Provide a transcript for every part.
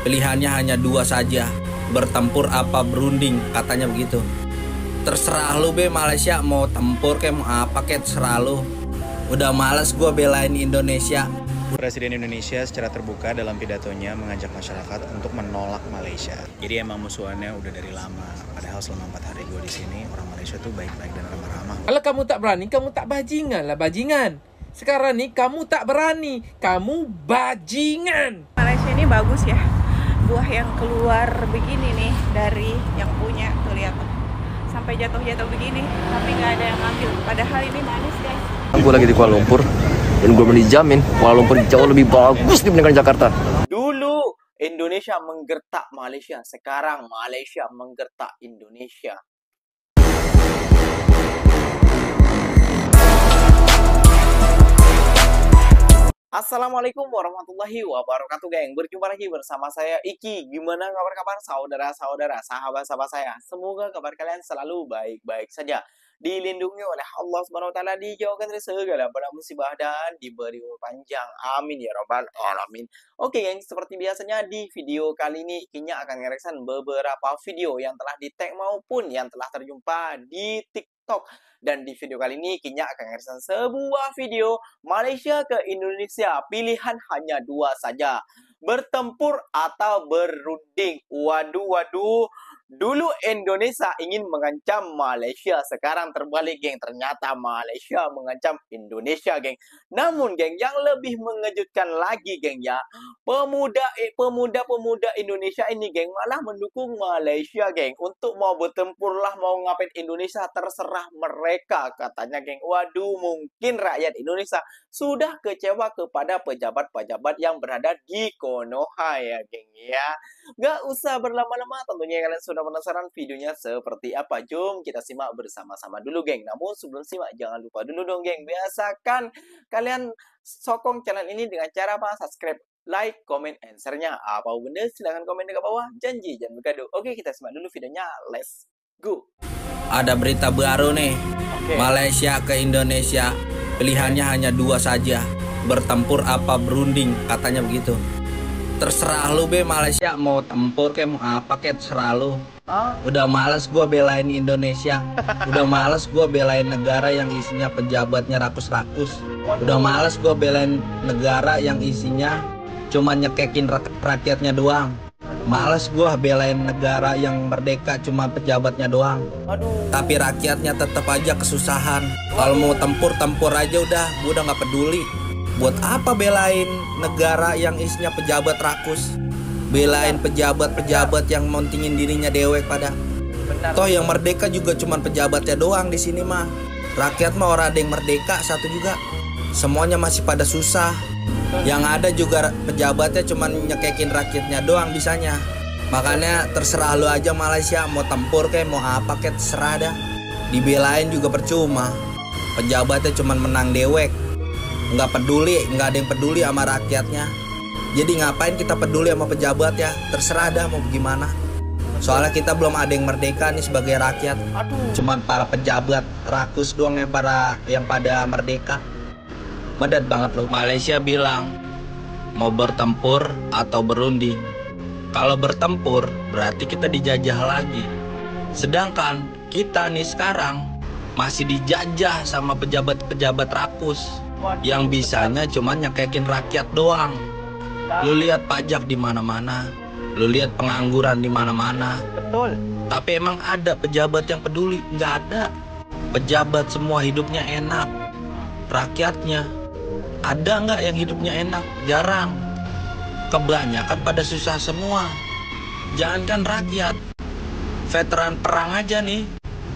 Pilihannya hanya dua saja, bertempur apa berunding, katanya begitu. Terserah lu be Malaysia, mau tempur kayak mau apa kayak terserah lu. Udah males gue belain Indonesia. Presiden Indonesia secara terbuka dalam pidatonya mengajak masyarakat untuk menolak Malaysia. Jadi emang musuhannya udah dari lama. Padahal selama 4 hari gue di sini, orang Malaysia tuh baik-baik dan ramah-ramah. Kalau kamu tak berani, kamu tak bajingan lah, bajingan. Sekarang nih kamu tak berani, kamu bajingan. Malaysia ini bagus ya. Buah yang keluar begini nih dari yang punya, tuh lihat tuh. Sampai jatuh-jatuh begini, tapi nggak ada yang ngambil. Padahal ini manis guys. Gue lagi di Kuala Lumpur dan gue menjamin Kuala Lumpur jauh lebih bagus dibandingkan Jakarta. Dulu Indonesia menggertak Malaysia, sekarang Malaysia menggertak Indonesia. Assalamualaikum warahmatullahi wabarakatuh, geng. Berjumpa lagi bersama saya Iki. Gimana kabar-kabar saudara-saudara, sahabat-sahabat saya? Semoga kabar kalian selalu baik-baik saja, dilindungi oleh Allah Subhanahu wa taala, dijauhkan dari segala bala musibah dan diberi umur panjang. Amin ya rabbal alamin. Oke, geng, seperti biasanya di video kali ini Ikinya akan ngereaction beberapa video yang telah di-tag maupun yang telah terjumpa di TikTok. Dan di video kali ini Ikinya akan ngereaction sebuah video Malaysia ke Indonesia. Pilihan hanya dua saja, bertempur atau berunding. Waduh. Dulu Indonesia ingin mengancam Malaysia, sekarang terbalik, geng. Ternyata Malaysia mengancam Indonesia, geng. Namun, geng, yang lebih mengejutkan lagi, geng, ya, pemuda Indonesia ini, geng, malah mendukung Malaysia, geng, untuk mau bertempur lah, mau ngapain Indonesia, terserah mereka, katanya, geng. Waduh, mungkin rakyat Indonesia sudah kecewa kepada pejabat-pejabat yang berada di Konoha, ya, geng, ya. Gak usah berlama-lama, tentunya kalian sudah penasaran videonya seperti apa. Jom kita simak bersama-sama dulu, geng. Namun sebelum simak, jangan lupa dulu dong, geng, biasakan kalian sokong channel ini dengan cara apa? Subscribe, like, comment, and share-nya. Apa benda silahkan komen di bawah. Janji jangan bergaduh. Oke, kita simak dulu videonya. Let's go. Ada berita baru nih. Malaysia ke Indonesia. Pilihannya hanya dua saja, bertempur apa berunding, katanya begitu. Terserah lu be Malaysia, mau tempur kayak mau apa kayak terserah lu. Udah males gue belain Indonesia. Udah males gue belain negara yang isinya pejabatnya rakus-rakus. Udah males gue belain negara yang isinya cuma nyekekin rakyatnya doang. Males gue belain negara yang merdeka cuma pejabatnya doang. Tapi rakyatnya tetap aja kesusahan. Kalau mau tempur aja udah, gue udah nggak peduli. Buat apa belain negara yang isinya pejabat rakus? Belain pejabat-pejabat yang montingin dirinya dewek pada. Toh yang merdeka juga cuman pejabatnya doang di sini mah. Rakyat mah orang ada yang merdeka satu juga. Semuanya masih pada susah. Yang ada juga pejabatnya cuman nyekekin rakyatnya doang bisanya. Makanya terserah lu aja Malaysia, mau tempur kayak mau apa kayak terserah dah. Dibelain juga percuma. Pejabatnya cuman menang dewek. Nggak peduli, nggak ada yang peduli sama rakyatnya. Jadi ngapain kita peduli sama pejabat ya? Terserah dah mau gimana. Soalnya kita belum ada yang merdeka nih sebagai rakyat. Cuman para pejabat rakus doang yang pada merdeka. Medat banget loh. Malaysia bilang mau bertempur atau berunding. Kalau bertempur berarti kita dijajah lagi. Sedangkan kita nih sekarang masih dijajah sama pejabat-pejabat rakus yang bisanya cuma nyekekin rakyat doang. Lu lihat pajak di mana-mana, lu lihat pengangguran di mana-mana. Betul. Tapi emang ada pejabat yang peduli? Nggak ada. Pejabat semua hidupnya enak. Rakyatnya ada nggak yang hidupnya enak? Jarang. Kebanyakan pada susah semua. Jangankan rakyat, veteran perang aja nih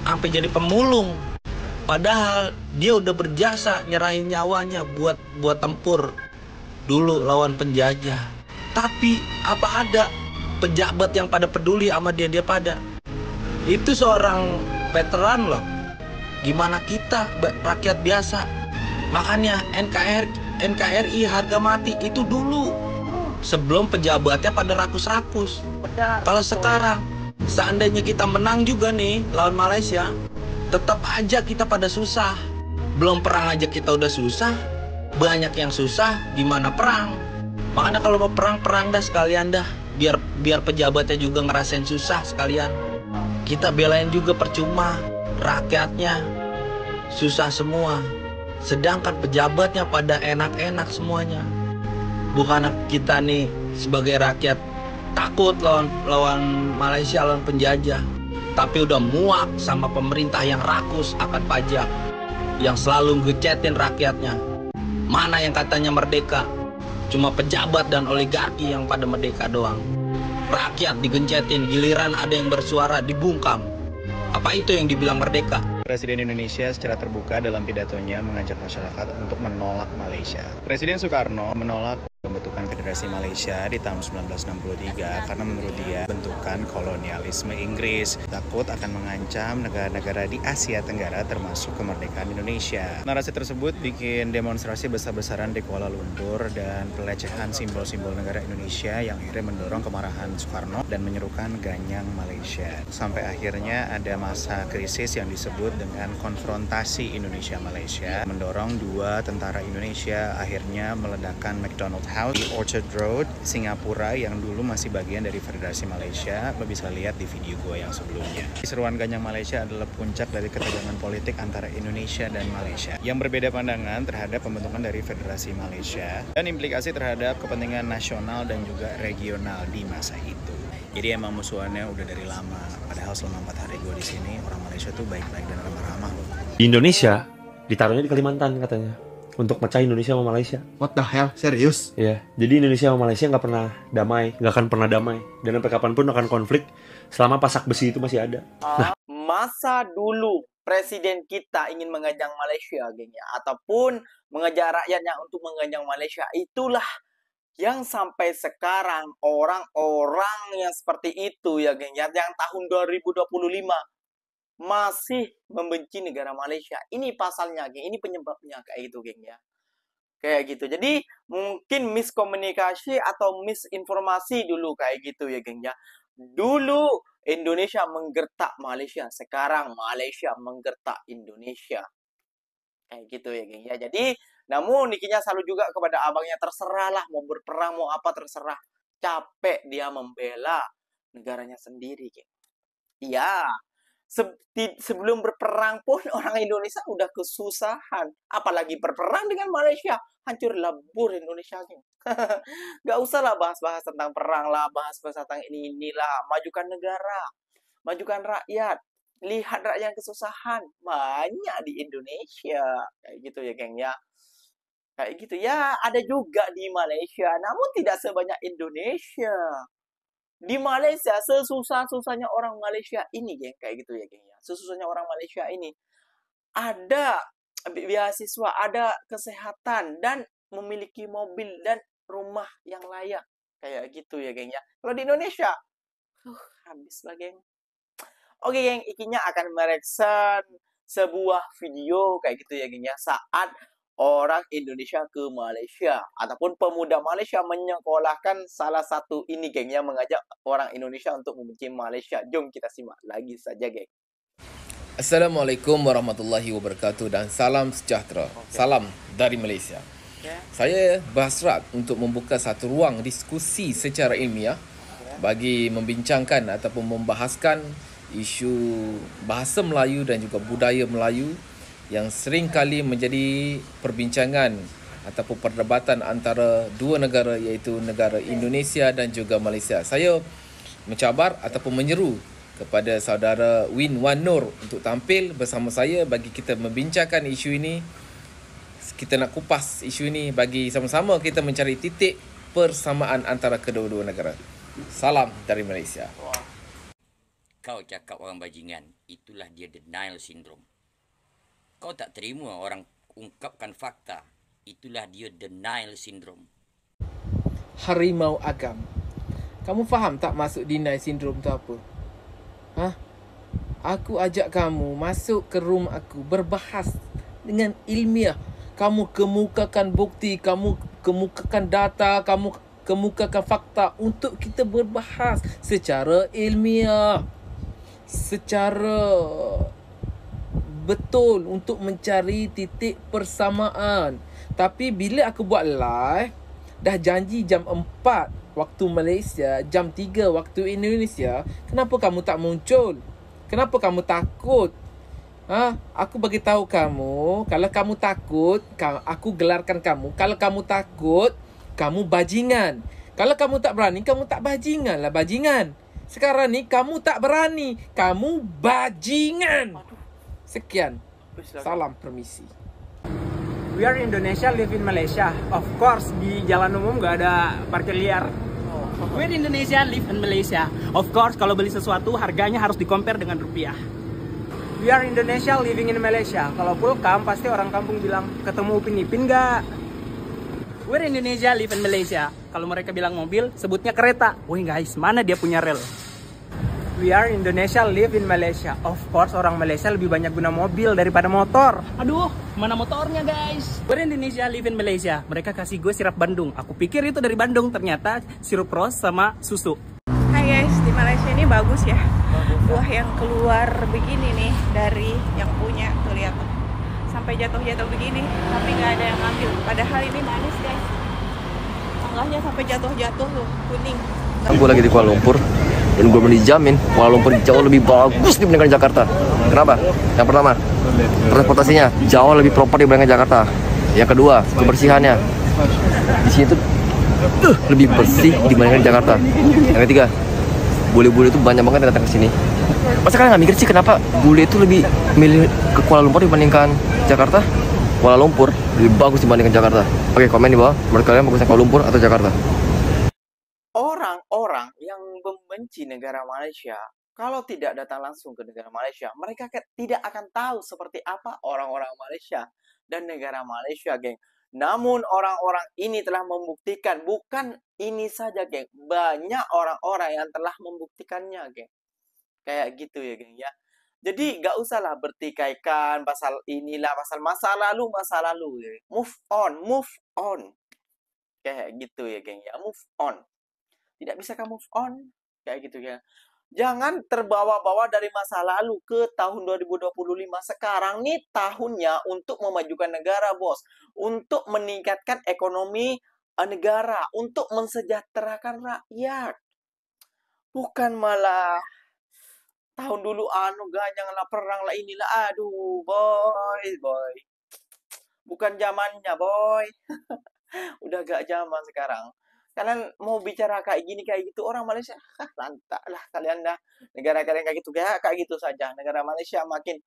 sampai jadi pemulung. Padahal dia udah berjasa nyerahin nyawanya buat tempur dulu lawan penjajah. Tapi apa ada pejabat yang pada peduli sama dia pada? Itu seorang veteran loh. Gimana kita rakyat biasa? Makanya NKRI harga mati itu dulu sebelum pejabatnya pada rakus-rakus. Kalau sekarang seandainya kita menang juga nih lawan Malaysia, tetap aja kita pada susah. Belum perang aja kita udah susah. Banyak yang susah, gimana perang? Makanya kalau mau perang dah sekalian dah. biar pejabatnya juga ngerasain susah sekalian. Kita belain juga percuma, rakyatnya susah semua. Sedangkan pejabatnya pada enak-enak semuanya. Bukan kita nih sebagai rakyat takut lawan Malaysia, lawan penjajah. Tapi udah muak sama pemerintah yang rakus akan pajak, yang selalu ngecetin rakyatnya. Mana yang katanya merdeka? Cuma pejabat dan oligarki yang pada merdeka doang. Rakyat digencetin, giliran ada yang bersuara dibungkam. Apa itu yang dibilang merdeka? Presiden Indonesia secara terbuka dalam pidatonya mengajak masyarakat untuk menolak Malaysia. Presiden Soekarno menolak pembentukan Federasi Malaysia di tahun 1963 karena menurut dia bentukan kolonialisme Inggris takut akan mengancam negara-negara di Asia Tenggara termasuk kemerdekaan Indonesia. Narasi tersebut bikin demonstrasi besar-besaran di Kuala Lumpur dan pelecehan simbol-simbol negara Indonesia yang akhirnya mendorong kemarahan Soekarno dan menyerukan ganyang Malaysia. Sampai akhirnya ada masa krisis yang disebut dengan konfrontasi Indonesia-Malaysia, mendorong dua tentara Indonesia akhirnya meledakkan McDonald House di Orchard Road, Singapura yang dulu masih bagian dari Federasi Malaysia. Lo bisa lihat di video gue yang sebelumnya. Seruan ganyang Malaysia adalah puncak dari ketegangan politik antara Indonesia dan Malaysia yang berbeda pandangan terhadap pembentukan dari Federasi Malaysia dan implikasi terhadap kepentingan nasional dan juga regional di masa itu. Jadi emang musuhannya udah dari lama. Padahal selama 4 hari gue di sini, orang Malaysia tuh baik-baik dan ramah-ramah loh. Di Indonesia, ditaruhnya di Kalimantan katanya, untuk mecah Indonesia sama Malaysia. What the hell? Serius? Iya, jadi Indonesia sama Malaysia nggak pernah damai, nggak akan pernah damai, dan sampai kapanpun akan konflik selama pasak besi itu masih ada. Nah, Masa dulu presiden kita ingin mengajang Malaysia, geng ya, ataupun mengajak rakyatnya untuk mengajang Malaysia, itulah yang sampai sekarang orang-orang yang seperti itu ya geng ya, yang tahun 2025 masih membenci negara Malaysia. Ini pasalnya geng, ini penyebabnya kayak gitu geng ya. Kayak gitu. Jadi mungkin miskomunikasi atau misinformasi dulu kayak gitu ya geng ya. Dulu Indonesia menggertak Malaysia, sekarang Malaysia menggertak Indonesia. Kayak gitu ya geng ya. Jadi namun Nikinya selalu juga kepada abangnya, terserahlah mau berperang mau apa terserah. Capek dia membela negaranya sendiri geng. Iya. Sebelum berperang pun orang Indonesia udah kesusahan. Apalagi berperang dengan Malaysia. Hancur lebur Indonesia geng. Gak usah lah bahas-bahas tentang perang lah. Bahas-bahas tentang inilah. Majukan negara. Majukan rakyat. Lihat rakyat yang kesusahan. Banyak di Indonesia. Kayak gitu ya geng ya. Kayak gitu ya. Ada juga di Malaysia. Namun tidak sebanyak Indonesia. Di Malaysia, sesusah-susahnya orang Malaysia ini, geng. Kayak gitu ya, geng. Sesusahnya orang Malaysia ini. Ada beasiswa, ada kesehatan, dan memiliki mobil dan rumah yang layak. Kayak gitu ya, geng. Kalau di Indonesia, habis lah, geng. Oke, geng. Ikinya akan mereaction sebuah video kayak gitu ya, geng. Saat orang Indonesia ke Malaysia ataupun pemuda Malaysia menyekolahkan salah satu ini geng yang mengajak orang Indonesia untuk membenci Malaysia. Jom kita simak lagi saja geng. Assalamualaikum warahmatullahi wabarakatuh dan salam sejahtera. Salam dari Malaysia. Saya berhasrat untuk membuka satu ruang diskusi secara ilmiah bagi membincangkan ataupun membahaskan isu bahasa Melayu dan juga budaya Melayu yang sering kali menjadi perbincangan ataupun perdebatan antara dua negara, iaitu negara Indonesia dan juga Malaysia. Saya mencabar ataupun menyeru kepada saudara Win Wan Nur untuk tampil bersama saya bagi kita membincangkan isu ini. Kita nak kupas isu ini bagi sama-sama kita mencari titik persamaan antara kedua-dua negara. Salam dari Malaysia. Kau cakap orang bajingan, itulah dia denial syndrome. Kau tak terima orang ungkapkan fakta. Itulah dia denial syndrome. Harimau agam. Kamu faham tak maksud denial syndrome tu apa? Hah? Aku ajak kamu masuk ke room aku, berbahas dengan ilmiah. Kamu kemukakan bukti, kamu kemukakan data, kamu kemukakan fakta untuk kita berbahas secara ilmiah. Secara betul untuk mencari titik persamaan. Tapi bila aku buat live, dah janji jam 4 waktu Malaysia, jam 3 waktu Indonesia, kenapa kamu tak muncul? Kenapa kamu takut? Aku bagi tahu kamu, kalau kamu takut, aku gelarkan kamu. Kalau kamu takut, kamu bajingan. Kalau kamu tak berani, kamu tak bajingan lah, bajingan. Sekarang ni kamu tak berani, kamu bajingan. Sekian. Salam permisi. We are Indonesia, live in Malaysia. Of course, di jalan umum nggak ada parkir liar. We are Indonesia, live in Malaysia. Of course, kalau beli sesuatu harganya harus di-compare dengan rupiah. We are Indonesia, living in Malaysia. Kalau pulkam, pasti orang kampung bilang, ketemu Upin Ipin nggak? We are Indonesia, live in Malaysia. Kalau mereka bilang mobil, sebutnya kereta. Wih guys, mana dia punya rel? We are Indonesia, live in Malaysia. Of course, orang Malaysia lebih banyak guna mobil daripada motor. Aduh, mana motornya guys? We're Indonesia, live in Malaysia. Mereka kasih gue sirup Bandung. Aku pikir itu dari Bandung, ternyata sirup ros sama susu. Hai guys, di Malaysia ini bagus ya. Buah yang keluar begini nih dari yang punya, tuh lihat tuh. Sampai jatuh-jatuh begini, tapi nggak ada yang ngambil. Padahal ini manis guys. Tangganya sampai jatuh-jatuh tuh, kuning. Gue lagi di Kuala Lumpur dan gue menjamin Kuala Lumpur jauh lebih bagus dibandingkan Jakarta. Kenapa? Yang pertama, transportasinya jauh lebih proper dibandingkan Jakarta. Yang kedua, kebersihannya. Di sini tuh lebih bersih dibandingkan Jakarta. Yang ketiga, bule-bule itu banyak banget yang datang ke sini. Masa kalian nggak mikir sih kenapa bule itu lebih milih ke Kuala Lumpur dibandingkan Jakarta? Kuala Lumpur lebih bagus dibandingkan Jakarta. Oke, komen di bawah. Menurut kalian bagusnya Kuala Lumpur atau Jakarta? Orang-orang yang membenci negara Malaysia, kalau tidak datang langsung ke negara Malaysia, mereka tidak akan tahu seperti apa orang-orang Malaysia dan negara Malaysia, geng. Namun orang-orang ini telah membuktikan, bukan ini saja, geng. Banyak orang-orang yang telah membuktikannya, geng. Kayak gitu ya, geng, ya. Jadi gak usahlah bertikaikan pasal inilah, pasal masa lalu, ya. Move on. Kayak gitu ya, geng, ya. Move on. Tidak bisa kamu move on. Kayak gitu ya. Jangan terbawa-bawa dari masa lalu ke tahun 2025. Sekarang nih tahunnya untuk memajukan negara, bos. Untuk meningkatkan ekonomi negara. Untuk mensejahterakan rakyat. Bukan malah tahun dulu janganlah perang lah inilah. Aduh, boy. Bukan zamannya, boy. Udah gak zaman sekarang. Kalian mau bicara kayak gini kayak gitu, orang Malaysia lantak lah kalian dah. Negara kalian kayak gitu saja. Negara Malaysia makin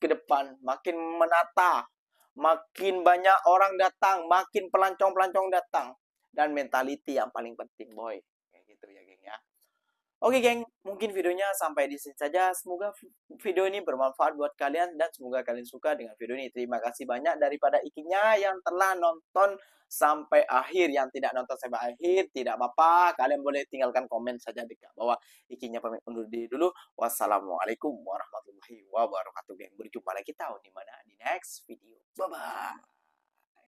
ke depan, makin menata, makin banyak orang datang, makin pelancong-pelancong datang, dan mentality yang paling penting, boy. Kayak gitu ya, geng ya. Oke, geng, mungkin videonya sampai di sini saja. Semoga video ini bermanfaat buat kalian dan semoga kalian suka dengan video ini. Terima kasih banyak daripada ikinya yang telah nonton sampai akhir. Yang tidak nonton sampai akhir, tidak apa-apa. Kalian boleh tinggalkan komen saja di bawah. Ikinya pamit undur diri dulu. Wassalamualaikum warahmatullahi wabarakatuh, geng. Berjumpa lagi tahun di mana di next video. Bye-bye.